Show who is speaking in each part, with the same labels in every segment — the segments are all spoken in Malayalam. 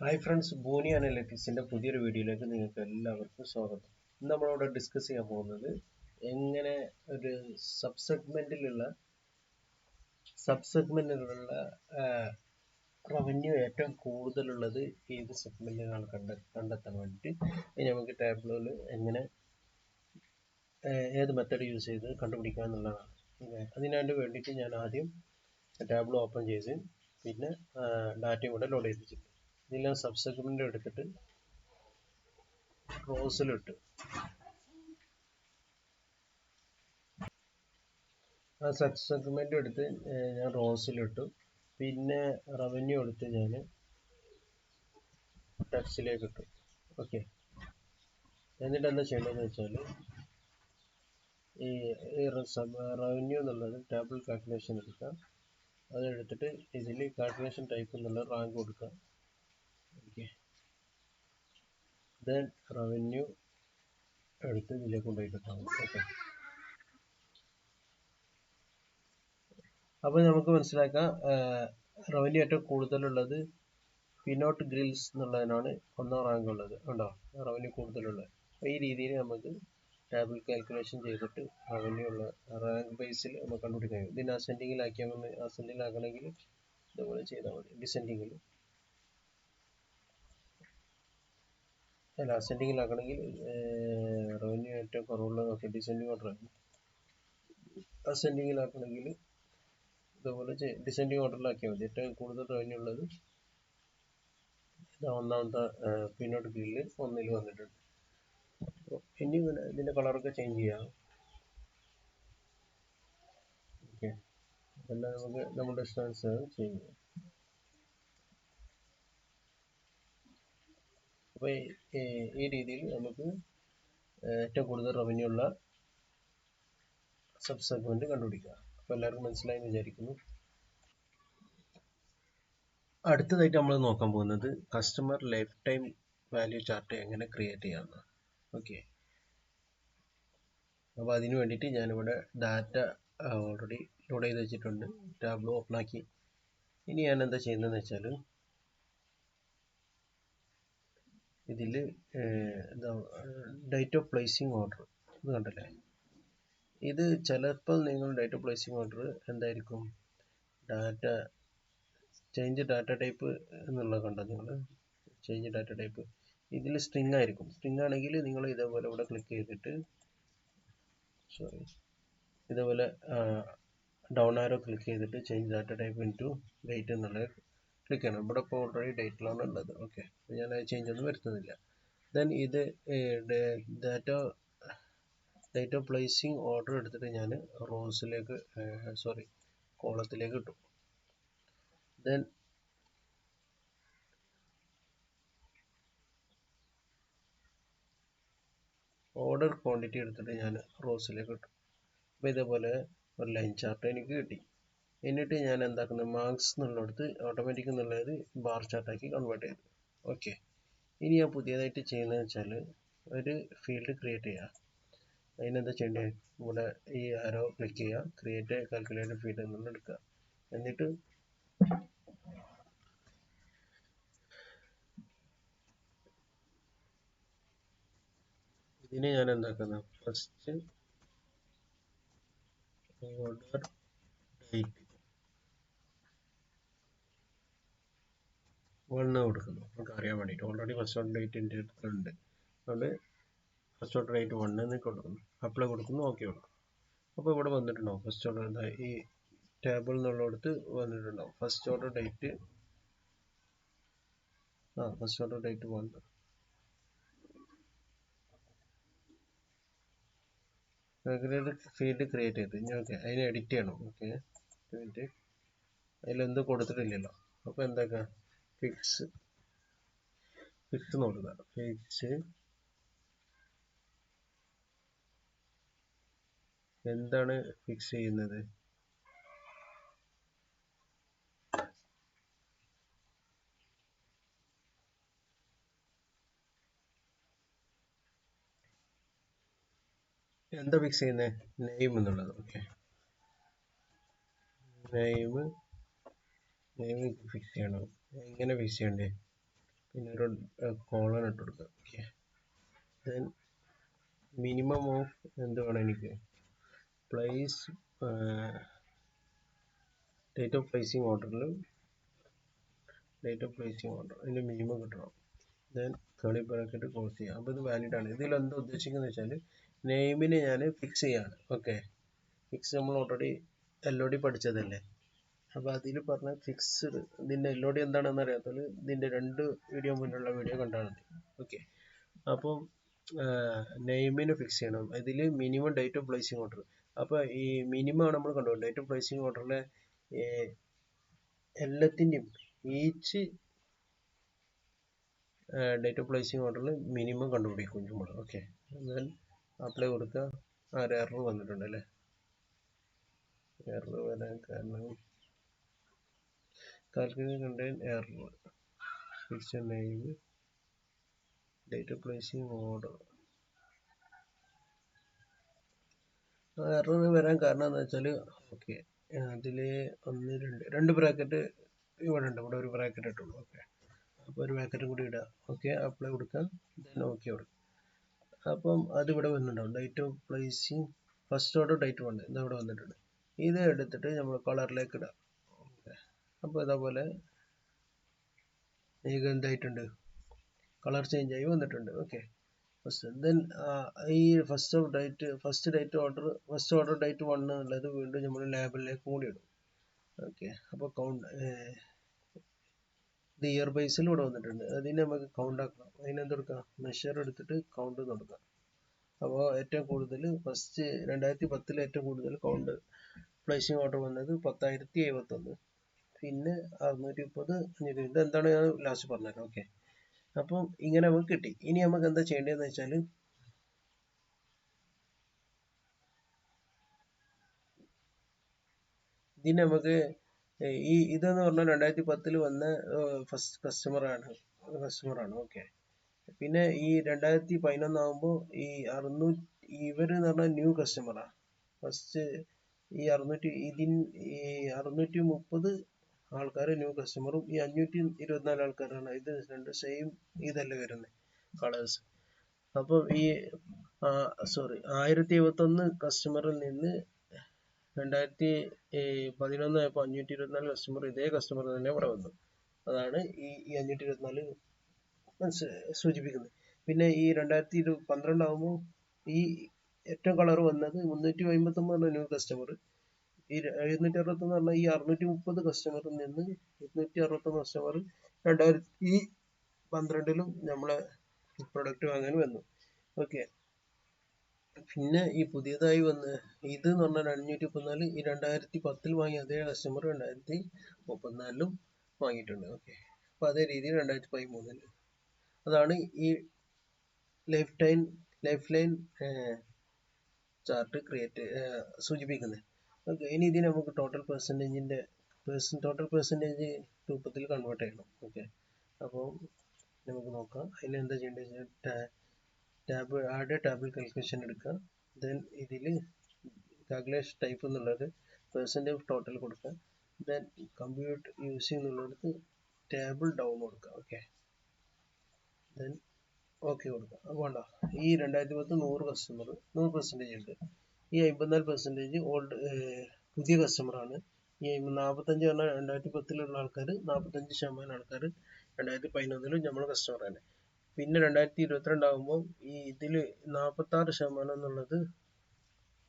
Speaker 1: ഹായ് ഫ്രണ്ട്സ്, ബോണി അനലിറ്റിക്സിൻ്റെ പുതിയൊരു വീഡിയോയിലേക്ക് നിങ്ങൾക്ക് എല്ലാവർക്കും സ്വാഗതം. ഇന്ന് നമ്മളിവിടെ ഡിസ്കസ് ചെയ്യാൻ പോകുന്നത് എങ്ങനെ ഒരു സബ്സെഗ്മെൻറ്റിലുള്ള റവന്യൂ ഏറ്റവും കൂടുതലുള്ളത് ഏത് സെഗ്മെൻറ്റിലാണ് കണ്ടെത്താൻ വേണ്ടിയിട്ട് നമുക്ക് ടാബ്ലോയിൽ എങ്ങനെ ഏത് മെത്തേഡ് യൂസ് ചെയ്ത് കണ്ടുപിടിക്കുക എന്നുള്ളതാണ്. അതിനായിട്ട് വേണ്ടിയിട്ട് ഞാൻ ആദ്യം ടാബ്ലോ ഓപ്പൺ ചെയ്ത് പിന്നെ ഡാറ്റയും കൂടെ ലോഡ് ചെയ്തിട്ടുണ്ട്. ഇതിലെല്ലാം സബ്സെഗ്മെൻ്റ് എടുത്തിട്ട് റോസിലിട്ട് ആ സബ്സെഗ്മെൻ്റ് എടുത്ത് ഞാൻ റോസിലിട്ടു. പിന്നെ റവന്യൂ എടുത്ത് ഞാൻ ടെക്സ്റ്റിലേക്ക് ഇട്ടു. ഓക്കെ, എന്നിട്ട് എന്താ ചെയ്യേണ്ടതെന്ന് വെച്ചാൽ ഈ റവന്യൂ എന്നുള്ളത് ടേബിൾ കാൽക്കുലേഷൻ എടുക്കാം. അതെടുത്തിട്ട് ഇതിൽ കാൽക്കുലേഷൻ ടൈപ്പ് എന്നുള്ള റാങ്ക് കൊടുക്കാം. ഓക്കെ, ദെൻ റവന്യൂ എടുത്ത് ഇതിലേക്ക് കൊണ്ടുപോയിട്ടാണ്. ഓക്കെ, അപ്പോൾ നമുക്ക് മനസ്സിലാക്കാം റവന്യൂ ഏറ്റവും കൂടുതലുള്ളത് പിനോട്ട് ഗ്രിൽസ് എന്നുള്ളതിനാണ് ഒന്നാം റാങ്ക് ഉള്ളത്. ഉണ്ടോ റവന്യൂ കൂടുതലുള്ളത്. അപ്പോൾ ഈ രീതിയിൽ നമുക്ക് ടേബിൾ കാൽക്കുലേഷൻ ചെയ്തിട്ട് റവന്യൂ ഉള്ള റാങ്ക് ബേസിൽ നമുക്ക് കണ്ടുപിടിക്കാൻ കഴിയും. ഇതിന് അസെൻഡിങ്ങിലാക്കണമെങ്കിൽ ഇതുപോലെ ചെയ്താൽ മതി. അസെൻഡിങ്ങിലാക്കണമെങ്കിൽ റവന്യൂ ഏറ്റവും കുറവുള്ളത് നോക്കി ഡിസെൻഡിങ് ഓർഡർ ആണ്. അസെൻഡിങ്ങിലാക്കണമെങ്കിൽ ഇതുപോലെ ഡിസെൻഡിങ് ഓർഡറിലാക്കിയാൽ മതി. ഏറ്റവും കൂടുതൽ റവന്യൂ ഉള്ളത് ഒന്നാമത്തെ പിന്നോട്ട് ഗ്രില്ല് 1 വന്നിട്ടുണ്ട്. ഇനി ഇതിൻ്റെ കളറൊക്കെ ചേഞ്ച് ചെയ്യാം. ഓക്കെ, അതെല്ലാം നമുക്ക് നമ്മുടെ ഇഷ്ടാനുസരണം ചെയ്യാം. അപ്പോൾ ഈ രീതിയിൽ നമുക്ക് ഏറ്റവും കൂടുതൽ റവന്യൂ ഉള്ള സബ് സെഗ്മെന്റ് കണ്ടുപിടിക്കുക. അപ്പോൾ എല്ലാവർക്കും മനസ്സിലായെന്ന് വിചാരിക്കുന്നു. അടുത്തതായിട്ട് നമ്മൾ നോക്കാൻ പോകുന്നത് customer life time value chart എങ്ങനെ ക്രിയേറ്റ് ചെയ്യാമെന്നാണ്. ഓക്കെ, അപ്പോൾ അതിന് വേണ്ടിയിട്ട് ഞാനിവിടെ ഡാറ്റ ഓൾറെഡി ലോഡ് ചെയ്ത് വെച്ചിട്ടുണ്ട്. ടാബ്ലോ ഓപ്പൺ ആക്കി. ഇനി ഞാൻ എന്താ ചെയ്യുന്നതെന്ന് വെച്ചാൽ ഇതിൽ ഡേറ്റ് ഓഫ് പ്ലേസിങ് ഓർഡർ ഇത് കണ്ടല്ലേ. ഇത് ചിലപ്പോൾ നിങ്ങൾ ഡേറ്റ് ഓഫ് പ്ലേസിങ് ഓർഡർ എന്തായിരിക്കും ചേഞ്ച് ഡാറ്റ ടൈപ്പ് എന്നുള്ളത് കണ്ടോ നിങ്ങൾ. ചേഞ്ച് ഡാറ്റ ടൈപ്പ് ഇതിൽ സ്ട്രിങ് ആയിരിക്കും. സ്ട്രിങ് ആണെങ്കിൽ നിങ്ങൾ ഇതേപോലെ ഇവിടെ ക്ലിക്ക് ചെയ്തിട്ട് ഇതേപോലെ ഡൗൺ ആരോ ക്ലിക്ക് ചെയ്തിട്ട് change data type into date എന്നുള്ളത് ക്ലിക്ക് ചെയ്യണം. ഇവിടെ ഇപ്പോൾ ഓൾറെഡി ഡേറ്റിലാണ് ഉള്ളത്. ഓക്കെ, ഞാൻ ചേഞ്ച് ഒന്നും വരുത്തുന്നില്ല. ദെൻ ഇത് ഡേറ്റ് ഓഫ് പ്ലേസിങ് ഓർഡർ എടുത്തിട്ട് ഞാൻ കോളത്തിലേക്ക് ഇട്ടു. ദെൻ ഓർഡർ ക്വാണ്ടിറ്റി എടുത്തിട്ട് ഞാൻ റോസിലേക്ക് ഇട്ടു. അപ്പോൾ ഇതേപോലെ ഒരു ലൈൻ ചാർട്ട് എനിക്ക് കിട്ടി. എന്നിട്ട് ഞാൻ എന്താക്കുന്നത്, മാർക്സ് എന്നുള്ളിടത്ത് ഓട്ടോമാറ്റിക് എന്നുള്ളത് ബാർ ചാർട്ടാക്കി കൺവേർട്ട് ചെയ്തു. ഓക്കെ, ഇനി ഞാൻ പുതിയതായിട്ട് ചെയ്യുന്നത് വെച്ചാൽ ഒരു ഫീൽഡ് ക്രിയേറ്റ് ചെയ്യുക. അതിനെന്താ ചെയ്യേണ്ടത്, ഇവിടെ ഈ ആരോ ക്ലിക്ക് ചെയ്യുക, ക്രിയേറ്റ് കാൽക്കുലേറ്റഡ് ഫീൽഡ് എന്നുള്ള എടുക്കുക. എന്നിട്ട് ഇതിനെ ഞാൻ എന്താക്കുന്നത്, ഫസ്റ്റ് ഓർഡർ ഡേറ്റ് 1 കൊടുക്കുന്നു. നമുക്ക് അറിയാൻ വേണ്ടിയിട്ട് ഓൾറെഡി ഫസ്റ്റ് ഓർഡർ ഡേറ്റ് എൻ്റെ അടുത്തുണ്ട്. അതുകൊണ്ട് ഫസ്റ്റ് ഓർഡർ ഡേറ്റ് 1 എന്ന് കൊടുക്കുന്നു. അപ്ലൈ കൊടുക്കുന്നു, ഓക്കെ കൊടുക്കും. അപ്പോൾ ഇവിടെ വന്നിട്ടുണ്ടാവും ഫസ്റ്റ് ഓർഡർ എന്താ ഈ ടേബിൾ എന്നുള്ളിടത്ത് വന്നിട്ടുണ്ടാവും first order date 1 field create ചെയ്ത് ഇനി ഓക്കെ അതിനെ എഡിറ്റ് ചെയ്യണം. ഓക്കെ, അതിലെന്ത് കൊടുത്തിട്ടില്ലല്ലോ. അപ്പോൾ എന്താക്കാം, ഫിക്സ് നോക്കുക. ഫിക്സ് എന്താണ് ഫിക്സ് ചെയ്യുന്നത്, എന്താ ഫിക്സ് ചെയ്യുന്നത്, നെയിം എന്നുള്ളത്. ഓക്കെ, നെയിം ഫിക്സ് ചെയ്യണം. എങ്ങനെ ഫിക്സ് ചെയ്യണ്ടേ, പിന്നെ ഒരു കോളൻ ഇട്ട് കൊടുക്കുക. ഓക്കെ, ദെൻ മിനിമം ഓഫ് എന്ത് വേണം എനിക്ക് പ്ലേസ് ഡേറ്റ് ഓഫ് പ്ലേസിങ് ഓർഡറിൽ അതിൻ്റെ മിനിമം കിട്ടണം. ദെൻ കേളി ബ്രാക്കറ്റ് ക്ലോസ് ചെയ്യാം. അപ്പോൾ ഇത് വാലിഡ് ആണ്. ഇതിൽ എന്താ ഉദ്ദേശിക്കുന്നത് വെച്ചാൽ നെയിമിനെ ഞാൻ ഫിക്സ് ചെയ്യാണ്. ഓക്കെ, ഫിക്സ് നമ്മൾ ഓൾറെഡി LOD പഠിച്ചതല്ലേ. അപ്പോൾ അതിൽ പറഞ്ഞ ഫിക്സ്ഡ്, ഇതിൻ്റെ LOD എന്താണെന്ന് അറിയാത്തത് ഇതിൻ്റെ 2 വീഡിയോ മുന്നുള്ള വീഡിയോ കണ്ടാൽ മതി. ഓക്കെ, അപ്പം നെയിമിന് ഫിക്സ് ചെയ്യണം. ഇതിൽ minimum date of placing order. അപ്പോൾ ഈ മിനിമം ആണ് നമ്മൾ കണ്ടു. ഡേറ്റ് ഓഫ് പ്ലേസിങ് ഓർഡറിലെ എല്ലാത്തിൻ്റെയും ഈച്ച് ഡേറ്റ് ഓഫ് പ്ലേസിങ് ഓർഡറിൽ മിനിമം കണ്ടുപിടിക്കും നമ്മൾ. ഓക്കെ, ദെൻ അപ്ലൈ കൊടുക്കുക. ഒരു എറർ വന്നിട്ടുണ്ട് അല്ലേ. എറർ വരാൻ കാരണം calculate contain error fix name date of placing order. Error വരാൻ കാരണം എന്താ വെച്ചാൽ, ഓക്കെ, അതിൽ 1 2 ബ്രാക്കറ്റ് ഇവിടെ ഉണ്ട്. ഇവിടെ ഒരു ബ്രാക്കറ്റ് ഇട്ടുള്ളൂ. ഓക്കെ, അപ്പോൾ ഒരു ബ്രാക്കറ്റും കൂടി ഇടുക. ഓക്കെ, അപ്ലൈ കൊടുക്കുക. ദെൻ ഓക്കെ കൊടുക്കുക. അപ്പം അതിവിടെ വന്നിട്ടുണ്ടാവും. Date of placing first order date 1 ഇതവിടെ വന്നിട്ടുണ്ട്. ഇത് എടുത്തിട്ട് നമ്മൾ കളറിലേക്ക് ഇടാം. ഓക്കെ, അപ്പോൾ ഇതേപോലെ ഇത് എന്തായിട്ടുണ്ട്, കളർ ചേഞ്ച് ആയി വന്നിട്ടുണ്ട്. ഓക്കെ, ദെൻ ഈ ഫസ്റ്റ് ഓർഡർ ഡേറ്റ് 1 എന്നുള്ളത് വീണ്ടും നമ്മൾ ലേബലിലേക്ക് കൂടി ഇടും. ഓക്കെ, അപ്പോൾ ഇത് ഇയർ ബേസിൽ ഇവിടെ വന്നിട്ടുണ്ട്. അതിന് നമുക്ക് കൗണ്ട് ആക്കണം. അതിനെന്തെടുക്കാം, മെഷർ എടുത്തിട്ട് കൗണ്ട് കൊടുക്കാം. അപ്പോൾ ഏറ്റവും കൂടുതൽ 2010 ഏറ്റവും കൂടുതൽ കൗണ്ട് പ്ലേസിങ് ഓർഡർ വന്നത് 10,071, പിന്നെ 630, 500. ഇതെന്താണ് ഞാൻ ലാസ്റ്റ് പറഞ്ഞുതരാം. ഓക്കെ, അപ്പം ഇങ്ങനെ നമുക്ക് കിട്ടി. ഇനി നമുക്ക് എന്താ ചെയ്യേണ്ടതെന്ന് വെച്ചാൽ ഇതിന് നമുക്ക് ഇതെന്ന് പറഞ്ഞാൽ 2010 വന്ന ഫസ്റ്റ് കസ്റ്റമറാണ്. ഓക്കെ, പിന്നെ ഈ 2011 ആകുമ്പോൾ ഈ 600 ഇവരെന്ന് പറഞ്ഞാൽ ന്യൂ കസ്റ്റമറാണ്. ഫസ്റ്റ് ഈ 630 ആൾക്കാർ ന്യൂ കസ്റ്റമറും ഈ 524 ആൾക്കാരാണ്. ഇത് രണ്ട് സെയിം ഇതല്ലേ വരുന്നത് കളേഴ്സ്. അപ്പോൾ ഈ 1071 കസ്റ്റമറിൽ നിന്ന് 2011 ആയപ്പോൾ 524 കസ്റ്റമർ, ഇതേ കസ്റ്റമർ തന്നെ ഇവിടെ വന്നു. അതാണ് ഈ 524 സൂചിപ്പിക്കുന്നത്. പിന്നെ ഈ 2012 ആകുമ്പോൾ ഈ ഏറ്റവും കളർ വന്നത് 359 ന്യൂ കസ്റ്റമർ. ഈ 761 എന്ന് പറഞ്ഞാൽ ഈ 630 കസ്റ്റമറിൽ നിന്ന് 261 കസ്റ്റമർ 2012 നമ്മളെ പ്രൊഡക്റ്റ് വാങ്ങാൻ വന്നു. ഓക്കെ, പിന്നെ ഈ പുതിയതായി വന്ന് ഇത് എന്ന് പറഞ്ഞാൽ 534 ഈ 2010 വാങ്ങിയ അതേ കസ്റ്റമർ 2034 വാങ്ങിയിട്ടുണ്ട്. ഓക്കെ, അപ്പോൾ അതേ രീതിയിൽ 2013 അതാണ് ഈ ലൈഫ് ലൈൻ ചാർട്ട് സൂചിപ്പിക്കുന്നത്. ഓക്കെ, ഇനി ഇതിനെ നമുക്ക് ടോട്ടൽ പെർസെൻറ്റേജ് രൂപത്തിൽ കൺവേർട്ട് ചെയ്യണം. ഓക്കെ, അപ്പോൾ നമുക്ക് നോക്കാം. അതിന് എന്താ ചെയ്യേണ്ടത്, ടാബിൾ കാൽക്കുലേഷൻ എടുക്കുക. ദെൻ ഇതിൽ കാൽക്കുലേഷൻ ടൈപ്പ് എന്നുള്ളത് പെർസെൻറ്റേജ് ടോട്ടൽ കൊടുക്കുക. ദെൻ കമ്പ്യൂട്ട് യൂസിങ് എന്നുള്ളത് ടേബിൾ ഡൗൺ കൊടുക്കുക. ഓക്കെ, ദെൻ ഓക്കെ കൊടുക്കുക. അപ്പോൾ വേണ്ട ഈ 2010 100% ഉണ്ട്. ഈ 54% പുതിയ കസ്റ്റമറാണ്. ഈ 45 പറഞ്ഞാൽ 2010 ആൾക്കാർ, 45% ആൾക്കാർ 2011 നമ്മൾ കസ്റ്റമറാണ്. പിന്നെ 2022 ആകുമ്പോൾ ഈ ഇതിൽ 46% എന്നുള്ളത്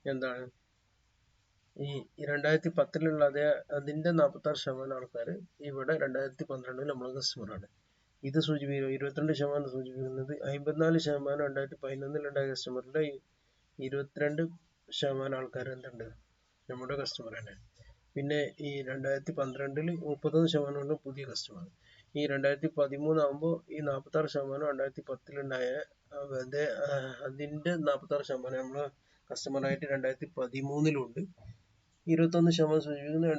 Speaker 1: എന്താണ്, ഈ 2010 അതേ അതിൻ്റെ 46% ആൾക്കാർ ഇവിടെ 2012 നമ്മൾ കസ്റ്റമറാണ്. ഇത് സൂചിപ്പിക്കുന്നത് 22% സൂചിപ്പിക്കുന്നത് 54% 2011 ഉണ്ടായ കസ്റ്റമറിൻ്റെ 22% ആൾക്കാർ എന്തുണ്ട് നമ്മുടെ കസ്റ്റമറാണ്. പിന്നെ ഈ 2012 31% പുതിയ കസ്റ്റമർ. ഈ 2013 ആകുമ്പോൾ ഈ 46% 2010 ഉണ്ടായ അതിൻ്റെ 46% നമ്മളെ കസ്റ്റമറായിട്ട് 2013 21% സൂചിപ്പിക്കുന്നത്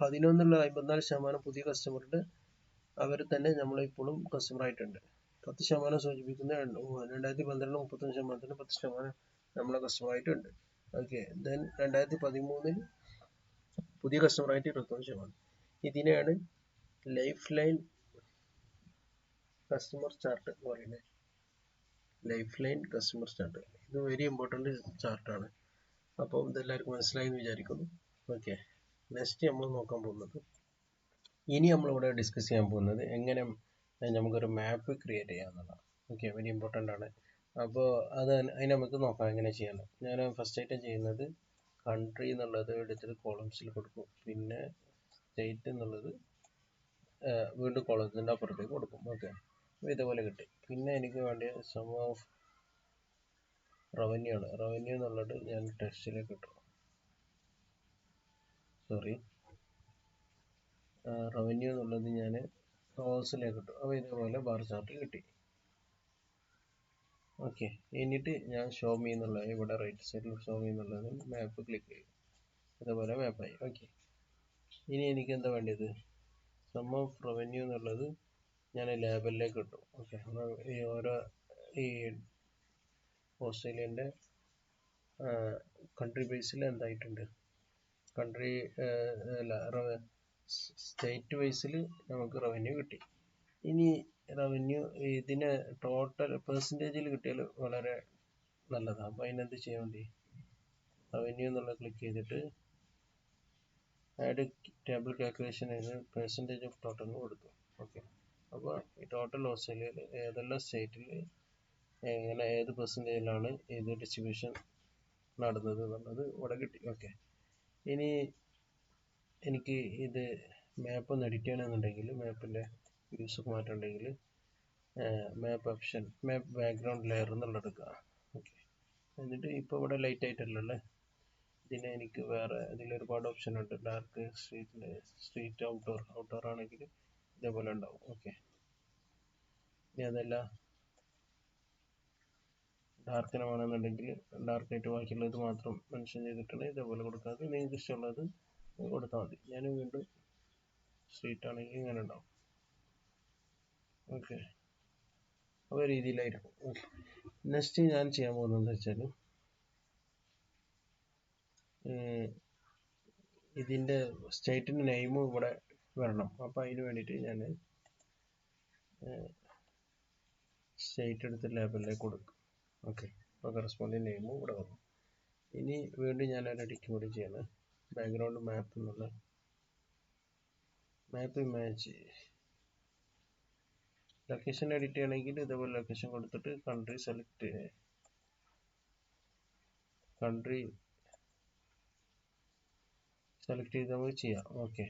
Speaker 1: 2011 54% പുതിയ കസ്റ്റമറുടെ അവർ തന്നെ നമ്മളിപ്പോഴും കസ്റ്റമറായിട്ടുണ്ട്. 10% സൂചിപ്പിക്കുന്നത് 2012 35%, 10% നമ്മളെ കസ്റ്റമറായിട്ടുണ്ട്. ഓക്കെ, ദെൻ 2013 പുതിയ കസ്റ്റമറായിട്ട് 21%. ഇതിനെയാണ് ലൈഫ് ലൈൻ കസ്റ്റമർ ചാർട്ട് എന്ന് പറയുന്നത്, ലൈഫ് ലൈൻ കസ്റ്റമർ ചാർട്ട്. ഇത് വെരി ഇമ്പോർട്ടൻറ്റ് ചാർട്ടാണ്. അപ്പോൾ ഇതെല്ലാവർക്കും മനസ്സിലായി എന്ന് വിചാരിക്കുന്നു. ഓക്കെ, നെക്സ്റ്റ് നമ്മൾ നോക്കാൻ പോകുന്നത്, ഇനി നമ്മളിവിടെ ഡിസ്കസ് ചെയ്യാൻ പോകുന്നത് എങ്ങനെ നമുക്കൊരു മാപ്പ് ക്രിയേറ്റ് ചെയ്യാമെന്നുള്ളതാണ്. ഓക്കെ, വെരി ഇമ്പോർട്ടൻ്റ് ആണ്. അപ്പോൾ അതിന് നമുക്ക് നോക്കാം എങ്ങനെ ചെയ്യാൻ. ഞാൻ ഫസ്റ്റ് ആയിട്ട് ചെയ്യുന്നത് കൺട്രി എന്നുള്ളത് എടുത്തിട്ട് കോളംസിൽ കൊടുക്കും, പിന്നെ സ്റ്റേറ്റ് എന്നുള്ളത് വീണ്ടും കോളത്തിൻ്റെ അപ്പുറത്തേക്ക് കൊടുക്കും. ഓക്കെ, അപ്പോൾ ഇതേപോലെ കിട്ടി. പിന്നെ എനിക്ക് വേണ്ടിയ സം ഓഫ് റവന്യൂ ആണ്. റവന്യൂ എന്നുള്ളത് ഞാൻ ടെക്സ്റ്റിലേക്ക് ഇട്ടു. റവന്യൂ എന്നുള്ളത് ഞാൻ റോൾസിലേക്ക് ഇട്ടു. അപ്പോൾ ഇതേപോലെ ബാർ ചാർട്ട് കിട്ടി. ഓക്കെ, എന്നിട്ട് ഞാൻ ഷോ മീ എന്നുള്ളത് ഇവിടെ റൈറ്റ് സൈഡിൽ ഷോ മീ എന്നുള്ളത് മാപ്പ് ക്ലിക്ക് ചെയ്യും. ഇതേപോലെ മാപ്പായി. ഓക്കെ, ഇനി എനിക്ക് എന്താ വേണ്ടത്, സം ഓഫ് റവന്യൂ എന്നുള്ളത് ഞാൻ ലേബലിലേക്ക് ഇട്ടു. ഓക്കെ, ഈ ഓരോ ഈ ഓസ്ട്രേലിയൻ്റെ കൺട്രി ബേസിൽ എന്തായിട്ടുണ്ട്, കൺട്രി സ്റ്റേറ്റ് വൈസിൽ നമുക്ക് റവന്യൂ കിട്ടി. ഇനി റവന്യൂ ഇതിന് ടോട്ടൽ പെർസെൻറ്റേജിൽ കിട്ടിയാൽ വളരെ നല്ലതാണ്. അപ്പോൾ അതിനെന്ത് ചെയ്യാൻ വേണ്ടി റവന്യൂ എന്നുള്ള ക്ലിക്ക് ചെയ്തിട്ട് add table calculation percentage of total കൊടുത്തു. ഓക്കെ, അപ്പോൾ ഈ ടോട്ടൽ ഓസ്ട്രേലിയയിൽ ഏതെല്ലാം സ്റ്റേറ്റിൽ എങ്ങനെ ഏത് പെർസെൻറ്റേജിലാണ് ഇത് ഡിസ്ട്രിബ്യൂഷൻ നടന്നത് എന്നുള്ളത് ഇവിടെ കിട്ടി. ഓക്കെ, ഇനി എനിക്ക് ഇത് മാപ്പ് ഒന്ന് എഡിറ്റ് ചെയ്യണമെന്നുണ്ടെങ്കിൽ, മാപ്പിൻ്റെ വ്യൂസൊക്കെ മാറ്റമുണ്ടെങ്കിൽ മാപ്പ് ഓപ്ഷൻ, മാപ്പ് ബാക്ക്ഗ്രൗണ്ട് ലെയർ എന്നുള്ളത് എടുക്കുക. ഓക്കെ, എന്നിട്ട് ഇപ്പോൾ ഇവിടെ ലൈറ്റ് ആയിട്ടല്ലേ, ഇതിന് എനിക്ക് വേറെ ഇതിൽ ഒരുപാട് ഓപ്ഷൻ ഉണ്ട്. ഡാർക്ക്, സ്ട്രീറ്റ്, ഔട്ട്ഡോർ ആണെങ്കിൽ ഇതേപോലെ ഉണ്ടാവും. ഓക്കെ, ഇനി അതല്ല ഡാർക്കിന് വേണമെന്നുണ്ടെങ്കിൽ ഡാർക്കായിട്ട് ബാക്കിയുള്ളത് മാത്രം മെൻഷൻ ചെയ്തിട്ടാണ് ഇതേപോലെ കൊടുക്കാതെ നിങ്ങൾക്ക് ഇഷ്ടമുള്ളത് കൊടുത്താൽ മതി. ഞാൻ വീണ്ടും സ്ട്രീറ്റ് ആണെങ്കിൽ ഇങ്ങനെ ഉണ്ടാവും. ഓക്കെ, അപ്പോൾ രീതിയിലായിരിക്കും. ഓക്കെ, നെക്സ്റ്റ് ഞാൻ ചെയ്യാൻ പോകുന്നത് വെച്ചാൽ ഇതിൻ്റെ സ്റ്റേറ്റിൻ്റെ നെയിമും ഇവിടെ വരണം. അപ്പോൾ അതിന് വേണ്ടിയിട്ട് ഞാൻ സ്റ്റേറ്റ് എടുത്ത് ലേബലിലേക്ക് കൊടുക്കും. ഓക്കെ, അപ്പോൾ കറസ്പോണ്ടിങ് നെയിമും ഇവിടെ വന്നു. ഇനി വീണ്ടും ഞാൻ ഒരു എഡിറ്റ് കൂടി ചെയ്യണം. ബാക്ക്ഗ്രൗണ്ട് മാപ്പ് എന്നുള്ള മാപ്പ് ഇമേജ് ലൊക്കേഷൻ എഡിറ്റ് ചെയ്യണമെങ്കിൽ ഇതേപോലെ ലൊക്കേഷൻ കൊടുത്തിട്ട് കൺട്രി സെലക്ട് ചെയ്ത് നമുക്ക് ചെയ്യാം. ഓക്കെ,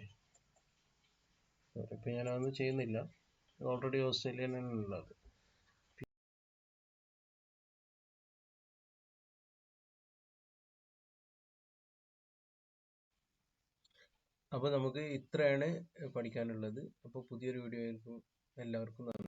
Speaker 1: ഇപ്പം ഞാനതൊന്നും ചെയ്യുന്നില്ല, ഓൾറെഡി ഓസ്ട്രേലിയനാണ് ഉള്ളത്. അപ്പോൾ നമുക്ക് ഇത്രയാണ് പഠിക്കാനുള്ളത്. അപ്പോൾ പുതിയൊരു വീഡിയോ ആയിരിക്കും. എല്ലാവർക്കും നന്ദി.